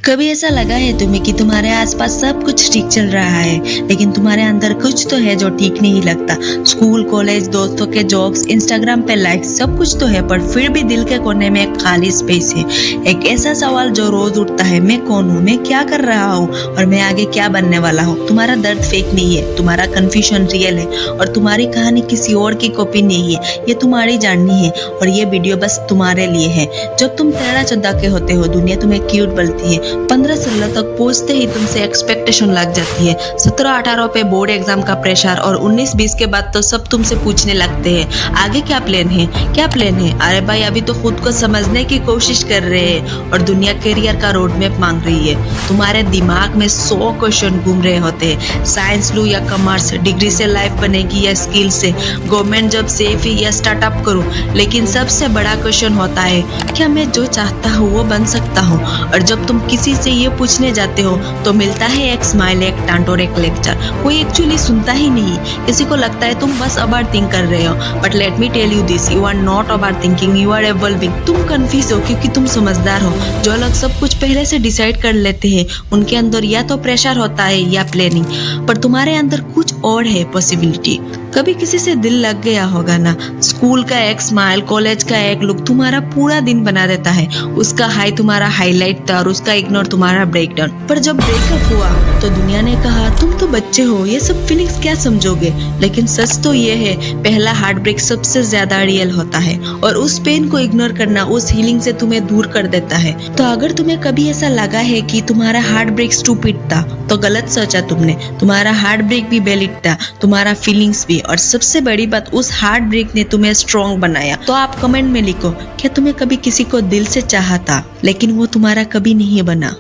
कभी ऐसा लगा है तुम्हें कि तुम्हारे आसपास सब कुछ ठीक चल रहा है, लेकिन तुम्हारे अंदर कुछ तो है जो ठीक नहीं लगता। स्कूल, कॉलेज, दोस्तों के जोक्स, इंस्टाग्राम पे लाइक्स, सब कुछ तो है, पर फिर भी दिल के कोने में एक खाली स्पेस है। एक ऐसा सवाल जो रोज उठता है, मैं कौन हूँ, मैं क्या कर रहा हूँ और मैं आगे क्या बनने वाला हूँ। तुम्हारा दर्द फेक नहीं है, तुम्हारा कंफ्यूजन रियल है और तुम्हारी कहानी किसी और की कॉपी नहीं है, ये तुम्हारी जाननी है। और ये वीडियो बस तुम्हारे लिए है। जब तुम 13-14 के होते हो, दुनिया तुम्हें क्यूट बोलती है। 15-16 तक पहुंचते ही तुमसे एक्सपेक्टेशन लग जाती है। 17-18 पे बोर्ड एग्जाम का प्रेशर और 19-20 के बाद तो सब तुमसे पूछने लगते हैं, आगे क्या प्लान है, क्या प्लान है। अरे भाई, अभी तो खुद को समझने की कोशिश कर रहे हैं और दुनिया करियर का रोड मैप मांग रही है। तुम्हारे दिमाग में 100 क्वेश्चन घूम रहे होते हैं, साइंस लूं या कॉमर्स, डिग्री से लाइफ बनेगी या स्किल से, गवर्नमेंट जॉब सेफ है या स्टार्टअप करूं। लेकिन सबसे बड़ा क्वेश्चन होता है, क्या मैं जो चाहता हूँ वो बन सकता हूँ। और जब तुम किसी से ये पूछने जाते हो तो मिलता है एक स्माइल, एक टांट और एक लेक्चर। कोई एक्चुअली सुनता ही नहीं। किसी को लगता है तुम बस ओवर थिंक कर रहे हो, but let me tell you this, you are not overthinking, you are evolving. तुम कंफ्यूज हो क्योंकि तुम समझदार हो। जो लोग सब कुछ पहले से डिसाइड कर लेते हैं, उनके अंदर या तो प्रेशर होता है या प्लानिंग, पर तुम्हारे अंदर कुछ और है, पॉसिबिलिटी। कभी किसी से दिल लग गया होगा ना। स्कूल का एक स्माइल, कॉलेज का एक लुक तुम्हारा पूरा दिन बना देता है। उसका हाई तुम्हारा हाईलाइट था और उसका इग्नोर तुम्हारा ब्रेकडाउन। पर जब ब्रेकअप हुआ तो दुनिया ने कहा तुम तो बच्चे हो, ये सब फीलिंग्स क्या समझोगे। लेकिन सच तो ये है, पहला हार्ट ब्रेक सबसे ज्यादा रियल होता है और उस पेन को इग्नोर करना उस हीलिंग से तुम्हें दूर कर देता है। तो अगर तुम्हें कभी ऐसा लगा है कि तुम्हारा हार्ट ब्रेक स्टूपिड था, तो गलत सोचा तुमने। तुम्हारा हार्ट ब्रेक भी वैलिड था, तुम्हारा फीलिंग्स भी, और सबसे बड़ी बात, उस हार्ट ब्रेक ने तुम्हें स्ट्रॉन्ग बनाया। तो आप कमेंट में लिखो, क्या तुम्हें कभी किसी को दिल से चाहा था लेकिन वो तुम्हारा कभी नहीं बना।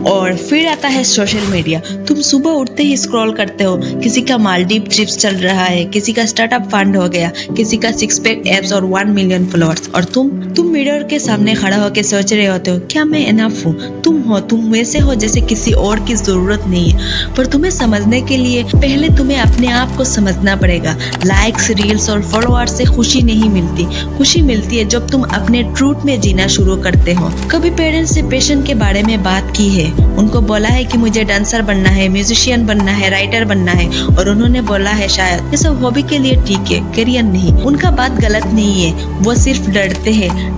और फिर आता है सोशल मीडिया। तुम सुबह उठते ही स्क्रॉल करते हो, किसी का मालदीव ट्रिप्स चल रहा है, किसी का स्टार्टअप फंड हो गया, किसी का 6 पैक एब्स और 1 मिलियन फॉलोअर्स, और तुम मिरर के सामने खड़ा होकर सोच रहे होते हो, क्या मैं इनफ हूँ। तुम वैसे हो जैसे किसी और की जरूरत नहीं है। पर तुम्हें समझने के लिए पहले तुम्हें अपने आप को समझना पड़ेगा। लाइक्स, रील्स और फॉलोअर्स से खुशी नहीं मिलती। खुशी मिलती है जब तुम अपने ट्रूथ में जीना शुरू करते हो। कभी पेरेंट्स से पैशन के बारे में बात की है, उनको बोला है कि मुझे डांसर बनना है, म्यूजिशियन बनना है, राइटर बनना है, और उन्होंने बोला है शायद ये सब हॉबी के लिए ठीक है, करियर नहीं। उनका बात गलत नहीं है, वो सिर्फ डरते हैं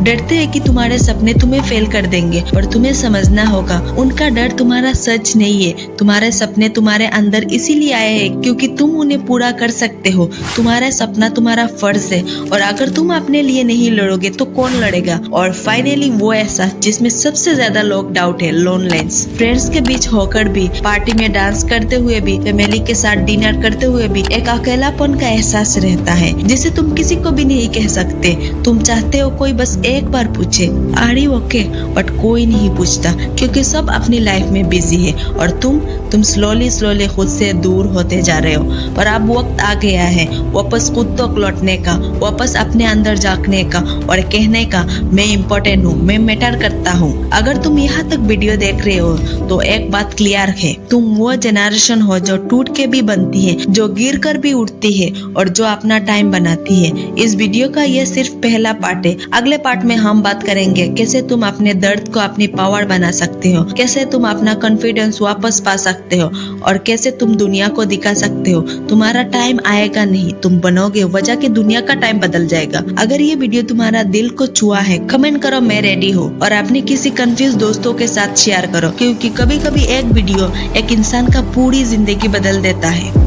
कि तुम्हारे सपने तुम्हें फेल कर देंगे। पर तुम्हें समझना होगा, उनका डर तुम्हारा सच नहीं है। तुम्हारे सपने तुम्हारे अंदर इसीलिए आए हैं क्योंकि तुम उन्हें पूरा कर सकते हो। तुम्हारा सपना तुम्हारा फर्ज है, और अगर तुम अपने लिए नहीं लड़ोगे तो कौन लड़ेगा। और फाइनली वो एहसास जिसमें सबसे ज्यादा लोग डाउट है, लोनलीनेस। फ्रेंड्स के बीच होकर भी, पार्टी में डांस करते हुए भी, फैमिली के साथ डिनर करते हुए भी एक अकेलापन का एहसास रहता है जिसे तुम किसी को भी नहीं कह सकते। तुम चाहते हो कोई बस एक बार पूछे, आर यू ओके, बट कोई नहीं पूछता क्योंकि सब अपनी लाइफ में बिजी है। और तुम स्लोली खुद से दूर होते जा रहे हो। पर अब वक्त आ गया है वापस खुद तक लौटने का, वापस अपने अंदर झांकने का और कहने का, मैं इम्पोर्टेंट हूँ, मैं मैटर करता हूँ। अगर तुम यहाँ तक वीडियो देख रहे हो तो एक बात क्लियर है, तुम वो जनरेशन हो जो टूट के भी बनती है, जो गिर कर भी उठती है और जो अपना टाइम बनाती है। इस वीडियो का ये सिर्फ पहला पार्ट है। अगले पार्ट में हम बात करेंगे कैसे तुम अपने दर्द को अपनी पावर बना सकते हो, कैसे तुम अपना कॉन्फिडेंस वापस पा सकते हो, और कैसे तुम दुनिया को दिखा सकते हो तुम्हारा टाइम आएगा नहीं, तुम बनोगे वजह कि दुनिया का टाइम बदल जाएगा। अगर ये वीडियो तुम्हारा दिल को छुआ है, कमेंट करो मैं रेडी हूँ, और अपने किसी कंफ्यूज दोस्तों के साथ शेयर करो, क्योंकि कभी कभी एक वीडियो एक इंसान का पूरी जिंदगी बदल देता है।